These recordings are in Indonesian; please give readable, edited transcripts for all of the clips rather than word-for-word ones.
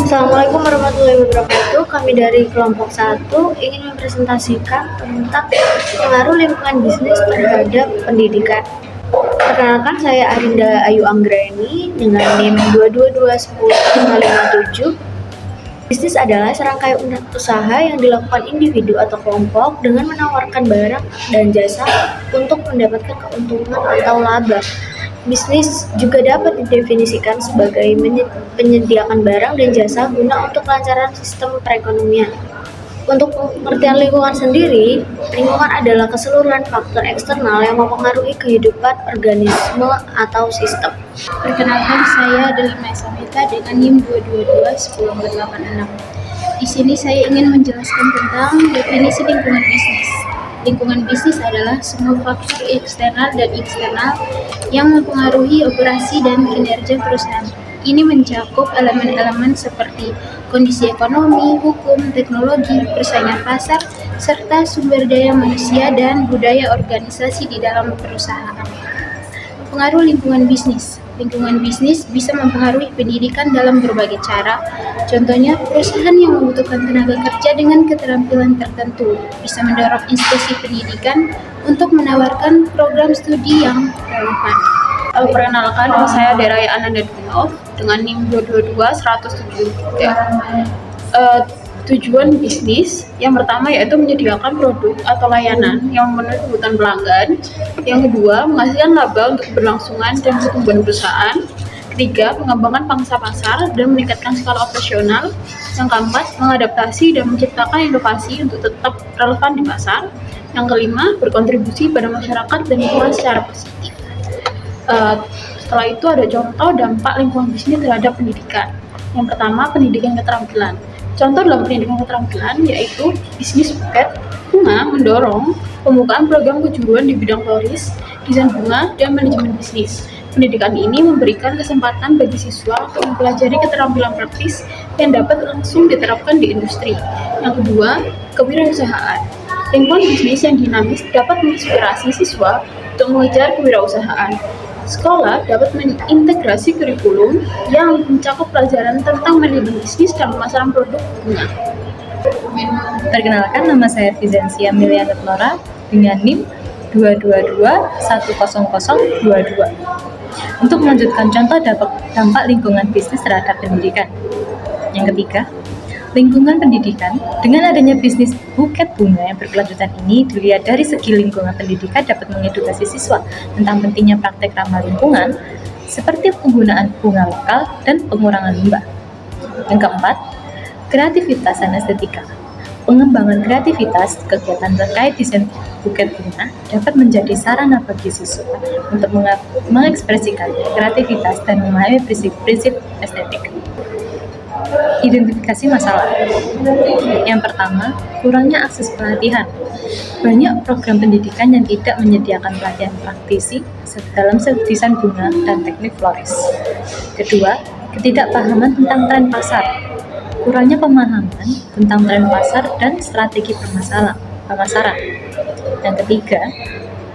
Assalamualaikum warahmatullahi wabarakatuh. Kami dari kelompok 1 ingin mempresentasikan tentang pengaruh lingkungan bisnis terhadap pendidikan. Perkenalkan, saya Arinda Ayu Anggraini dengan NIM 2221057. Bisnis adalah serangkaian unit usaha yang dilakukan individu atau kelompok dengan menawarkan barang dan jasa untuk mendapatkan keuntungan atau laba. Bisnis juga dapat didefinisikan sebagai penyediakan barang dan jasa guna untuk kelancaran sistem perekonomian. Untuk pengertian lingkungan sendiri, lingkungan adalah keseluruhan faktor eksternal yang mempengaruhi kehidupan organisme atau sistem. Perkenalkan, saya Delima Samita dengan NIM 2221086. Di sini saya ingin menjelaskan tentang definisi lingkungan bisnis. Lingkungan bisnis adalah semua faktor eksternal dan internal yang mempengaruhi operasi dan kinerja perusahaan. Ini mencakup elemen-elemen seperti kondisi ekonomi, hukum, teknologi, persaingan pasar, serta sumber daya manusia dan budaya organisasi di dalam perusahaan. Pengaruh lingkungan bisnis. Lingkungan bisnis bisa mempengaruhi pendidikan dalam berbagai cara. Contohnya, perusahaan yang membutuhkan tenaga kerja dengan keterampilan tertentu bisa mendorong institusi pendidikan untuk menawarkan program studi yang relevan. Perkenalkan, saya Deraya Ananda Dunov dengan NIM 2221073. Tujuan bisnis yang pertama yaitu menyediakan produk atau layanan yang memenuhi kebutuhan pelanggan. Yang kedua, menghasilkan laba untuk keberlangsungan dan pertumbuhan perusahaan. Ketiga, mengembangkan pangsa pasar dan meningkatkan skala operasional. Yang keempat, mengadaptasi dan menciptakan inovasi untuk tetap relevan di pasar. Yang kelima, berkontribusi pada masyarakat dan lingkungan secara positif. Setelah itu ada contoh dampak lingkungan bisnis terhadap pendidikan. Yang pertama, pendidikan keterampilan. Contoh dalam pendidikan keterampilan yaitu bisnis buket bunga mendorong pembukaan program kejuruan di bidang floris, desain bunga, dan manajemen bisnis. Pendidikan ini memberikan kesempatan bagi siswa untuk mempelajari keterampilan praktis yang dapat langsung diterapkan di industri. Yang kedua, kewirausahaan. Lingkungan bisnis yang dinamis dapat menginspirasi siswa untuk mengejar kewirausahaan. Sekolah dapat mengintegrasi kurikulum yang mencakup pelajaran tentang manajemen bisnis dan pemasaran produk bunga. Perkenalkan, nama saya Vizensia Miliana Nora dengan NIM 222100022. Untuk melanjutkan contoh dampak lingkungan bisnis terhadap pendidikan. Yang ketiga, lingkungan pendidikan. Dengan adanya bisnis buket bunga yang berkelanjutan ini, dilihat dari segi lingkungan pendidikan dapat mengedukasi siswa tentang pentingnya praktek ramah lingkungan seperti penggunaan bunga lokal dan pengurangan limbah. Yang keempat, kreativitas dan estetika. Pengembangan kreativitas kegiatan terkait desain buket bunga dapat menjadi sarana bagi siswa untuk mengekspresikan kreativitas dan memahami prinsip-prinsip estetik. Identifikasi masalah. Yang pertama, kurangnya akses pelatihan. Banyak program pendidikan yang tidak menyediakan pelatihan praktisi dalam desain bunga dan teknik floris. Kedua, ketidakpahaman tentang tren pasar. Kurangnya pemahaman tentang tren pasar dan strategi pemasaran. Yang ketiga,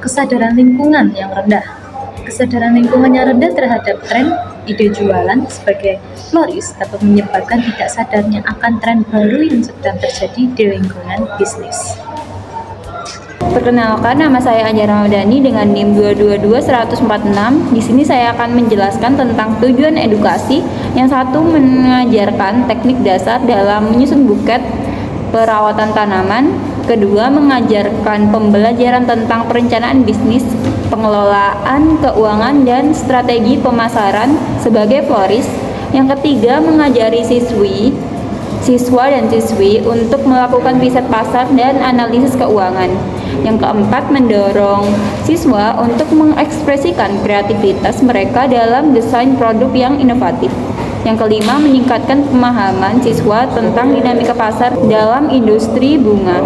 kesadaran lingkungan yang rendah. Kesadaran lingkungan yang rendah terhadap tren ide jualan sebagai floris dapat menyebabkan tidak sadarnya akan tren baru yang sedang terjadi di lingkungan bisnis. Perkenalkan, nama saya Anjara Ramadhani dengan NIM 2221046. Di sini saya akan menjelaskan tentang tujuan edukasi. Yang satu, mengajarkan teknik dasar dalam menyusun buket perawatan tanaman. Kedua, mengajarkan pembelajaran tentang perencanaan bisnis, pengelolaan keuangan, dan strategi pemasaran sebagai floris. Yang ketiga, mengajari siswa dan siswi untuk melakukan riset pasar dan analisis keuangan. Yang keempat, mendorong siswa untuk mengekspresikan kreativitas mereka dalam desain produk yang inovatif. Yang kelima, meningkatkan pemahaman siswa tentang dinamika pasar dalam industri bunga.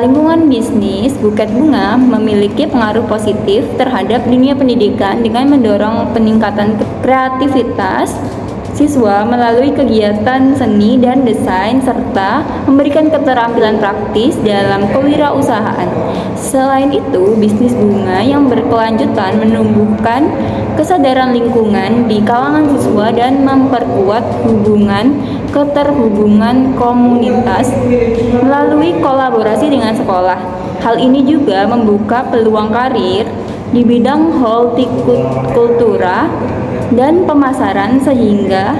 Lingkungan bisnis buket bunga memiliki pengaruh positif terhadap dunia pendidikan dengan mendorong peningkatan kreativitas siswa melalui kegiatan seni dan desain serta memberikan keterampilan praktis dalam kewirausahaan. Selain itu, bisnis bunga yang berkelanjutan menumbuhkan kesadaran lingkungan di kalangan siswa dan memperkuat keterhubungan komunitas melalui kolaborasi dengan sekolah. Hal ini juga membuka peluang karir di bidang hortikultura dan pemasaran sehingga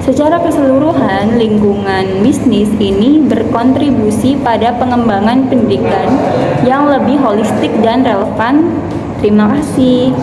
secara keseluruhan lingkungan bisnis ini berkontribusi pada pengembangan pendidikan yang lebih holistik dan relevan. Terima kasih.